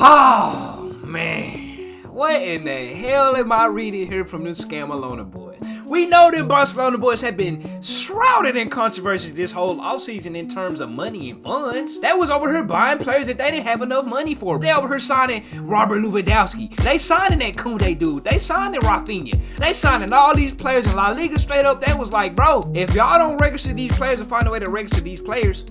Oh, man. What in the hell am I reading here from the Scamalona boys? We know them Barcelona boys have been shrouded in controversy this whole offseason in terms of money and funds. They was over here buying players that they didn't have enough money for. They over here signing Robert Lewandowski. They signing that Koundé dude. They signing Rafinha. They signing all these players in La Liga straight up. They was like, bro, if y'all don't register these players and find a way to register these players,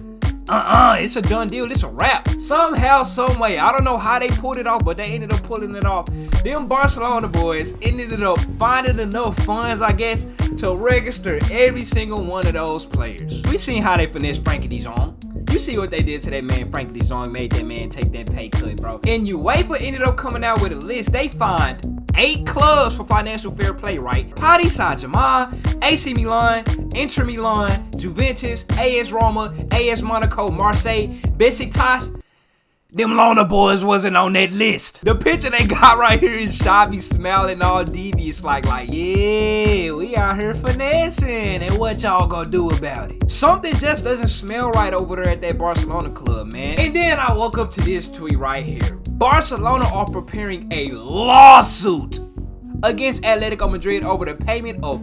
it's a done deal. It's a wrap. Somehow, some way, I don't know how they pulled it off, but they ended up pulling it off. Them Barcelona boys ended up finding enough funds, I guess, to register every single one of those players. We seen how they finessed Frankie de Jong. You see what they did to that man, Frankie de Jong, made that man take that pay cut, bro. And UEFA ended up coming out with a list. They fined 8 clubs for financial fair play, right? Paris Saint-Germain, AC Milan, Inter Milan, Juventus, AS Roma, AS Monaco, Marseille, Besiktas. Them Lona boys wasn't on that list. The picture they got right here is Xavi smiling all devious like yeah, we out here finessing, and what y'all gonna do about it? Something just doesn't smell right over there at that Barcelona club, man. And then I woke up to this tweet right here. Barcelona are preparing a lawsuit against Atletico Madrid over the payment of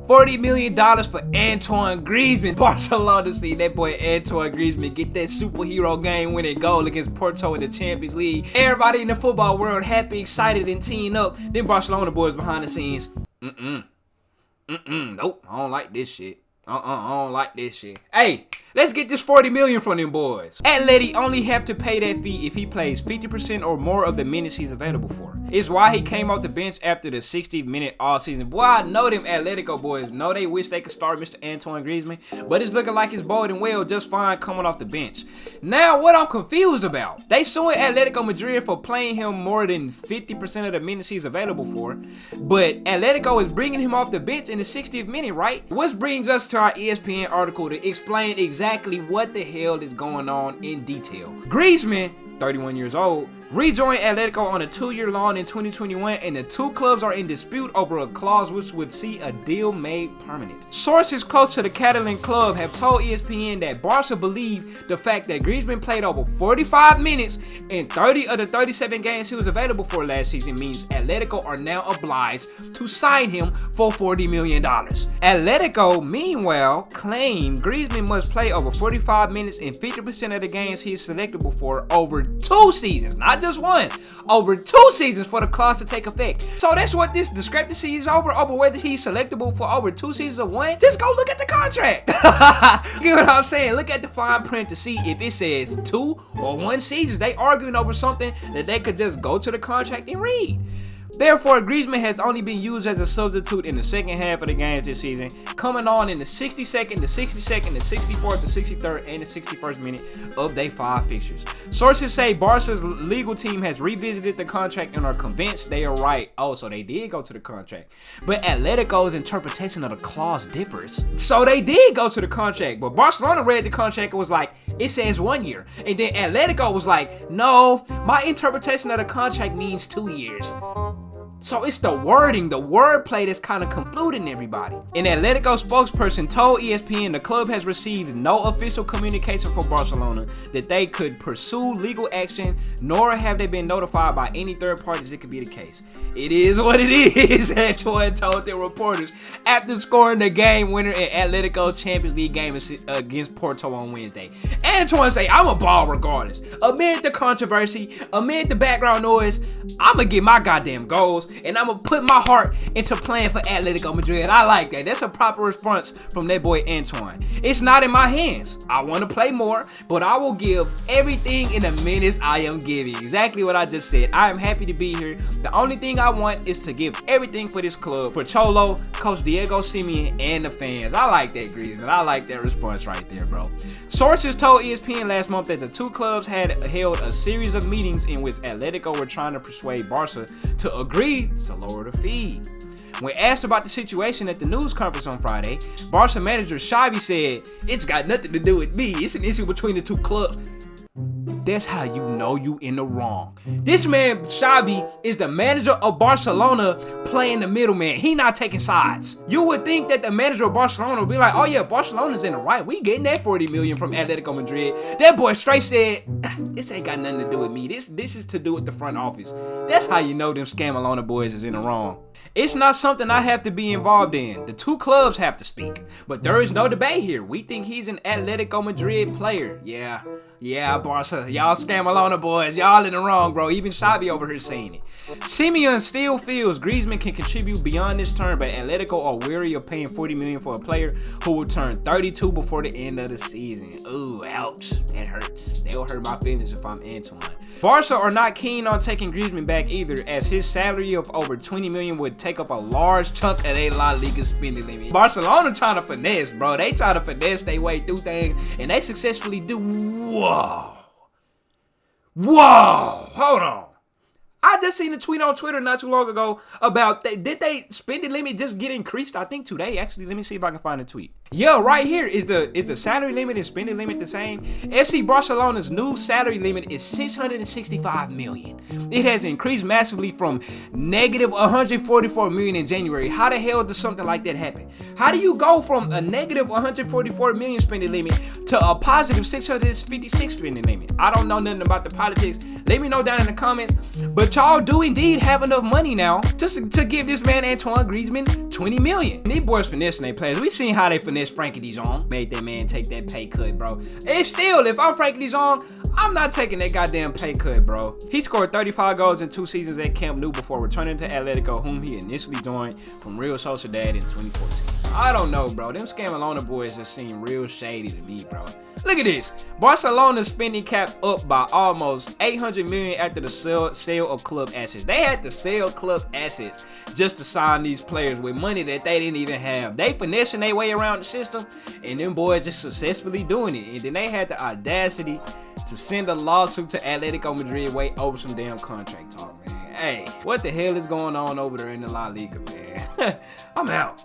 $40 million for Antoine Griezmann. Barcelona seen that boy Antoine Griezmann get that superhero game-winning goal against Porto in the Champions League. Everybody in the football world happy, excited, and teeing up. Then Barcelona boys behind the scenes. Nope, I don't like this shit. I don't like this shit. Hey, let's get this $40 million from them boys. Atleti only have to pay that fee if he plays 50% or more of the minutes he's available for. It's why he came off the bench after the 60th minute all season. Boy, I know them Atletico boys know they wish they could start Mr. Antoine Griezmann, but it's looking like it's bowled and well just fine coming off the bench. Now, what I'm confused about, they suing Atletico Madrid for playing him more than 50% of the minutes he's available for, but Atletico is bringing him off the bench in the 60th minute, right? Which brings us to our ESPN article to explain exactly what the hell is going on in detail. Griezmann, 31 years old, rejoined Atletico on a 2-year loan in 2021, and the two clubs are in dispute over a clause which would see a deal made permanent. Sources close to the Catalan club have told ESPN that Barca believe the fact that Griezmann played over 45 minutes in 30 of the 37 games he was available for last season means Atletico are now obliged to sign him for $40 million. Atletico, meanwhile, claim Griezmann must play over 45 minutes in 50% of the games he is selectable for over 2 seasons, not just one, over 2 seasons for the clause to take effect. So that's what this discrepancy is over whether he's selectable for over 2 seasons or 1. Just go look at the contract. You know what I'm saying? Look at the fine print to see if it says 2 or 1 seasons. They arguing over something that they could just go to the contract and read. Therefore, Griezmann has only been used as a substitute in the second half of the games this season, coming on in the 62nd, the 62nd, the 64th, the 63rd, and the 61st minute of their 5 fixtures. Sources say Barca's legal team has revisited the contract and are convinced they are right. Oh, so they did go to the contract. But Atletico's interpretation of the clause differs. So they did go to the contract, but Barcelona read the contract and was like, it says 1 year. And then Atletico was like, no, my interpretation of the contract means 2 years. So it's the wording, the wordplay that's kind of confusing everybody. An Atletico spokesperson told ESPN the club has received no official communication from Barcelona that they could pursue legal action, nor have they been notified by any third parties it could be the case. It is what it is, Antoine told the reporters after scoring the game winner in Atletico's Champions League game against Porto on Wednesday. Antoine say, I'm a ball regardless. Amid the controversy, amid the background noise, I'm going to get my goddamn goals, and I'm going to put my heart into playing for Atletico Madrid. I like that. That's a proper response from that boy Antoine. It's not in my hands. I want to play more, but I will give everything in the minutes I am giving. Exactly what I just said. I am happy to be here. The only thing I want is to give everything for this club, for Cholo, Coach Diego Simeone, and the fans. I like that, Griezmann. I like that response right there, bro. Sources told ESPN last month that the two clubs had held a series of meetings in which Atletico were trying to persuade Barca to agree to lower the fee. When asked about the situation at the news conference on Friday, Barca manager Xavi said, it's got nothing to do with me. It's an issue between the two clubs. That's how you know you in the wrong. This man, Xavi, is the manager of Barcelona playing the middleman. He not taking sides. You would think that the manager of Barcelona would be like, oh yeah, Barcelona's in the right. We getting that $40 million from Atletico Madrid. That boy straight said, This ain't got nothing to do with me. This is to do with the front office. That's how you know them Scamalona boys is in the wrong. It's not something I have to be involved in. The two clubs have to speak. But there is no debate here. We think he's an Atletico Madrid player. Yeah, Barca. Y'all Scamalona boys. Y'all in the wrong, bro. Even Xavi over here saying it. Simeon still feels Griezmann can contribute beyond this term, but Atletico are weary of paying $40 million for a player who will turn 32 before the end of the season. Ooh, ouch. That hurts. That'll hurt my feelings if I'm Antoine. Barca are not keen on taking Griezmann back either, as his salary of over $20 million would take up a large chunk of their La Liga spending limit. Barcelona trying to finesse, bro. They try to finesse their way through things, and they successfully do. Whoa, hold on. I just seen a tweet on Twitter not too long ago about did they spending limit just get increased? I think today, actually. Let me see if I can find a tweet. Yeah, right here is the salary limit and spending limit the same. FC Barcelona's new salary limit is $665 million. It has increased massively from negative $144 million in January. How the hell does something like that happen? How do you go from a negative $144 million spending limit to a positive $656 spending limit? I don't know nothing about the politics. Let me know down in the comments. But y'all do indeed have enough money now just to give this man Antoine Griezmann $20 million. These boys finessing their players. We seen how they finesse Frankie de Jong. Made that man take that pay cut, bro. And still, if I'm Frankie de Jong, I'm not taking that goddamn pay cut, bro. He scored 35 goals in 2 seasons at Camp Nou before returning to Atlético, whom he initially joined from Real Sociedad in 2014. I don't know, bro. Them Scamalona boys just seem real shady to me, bro. Look at this. Barcelona's spending cap up by almost $800 million after the sale of club assets. They had to sell club assets just to sign these players with money that they didn't even have. They finessing their way around the system, and them boys just successfully doing it. And then they had the audacity to send a lawsuit to Atletico Madrid way over some damn contract talk, man. Hey, what the hell is going on over there in the La Liga, man? I'm out.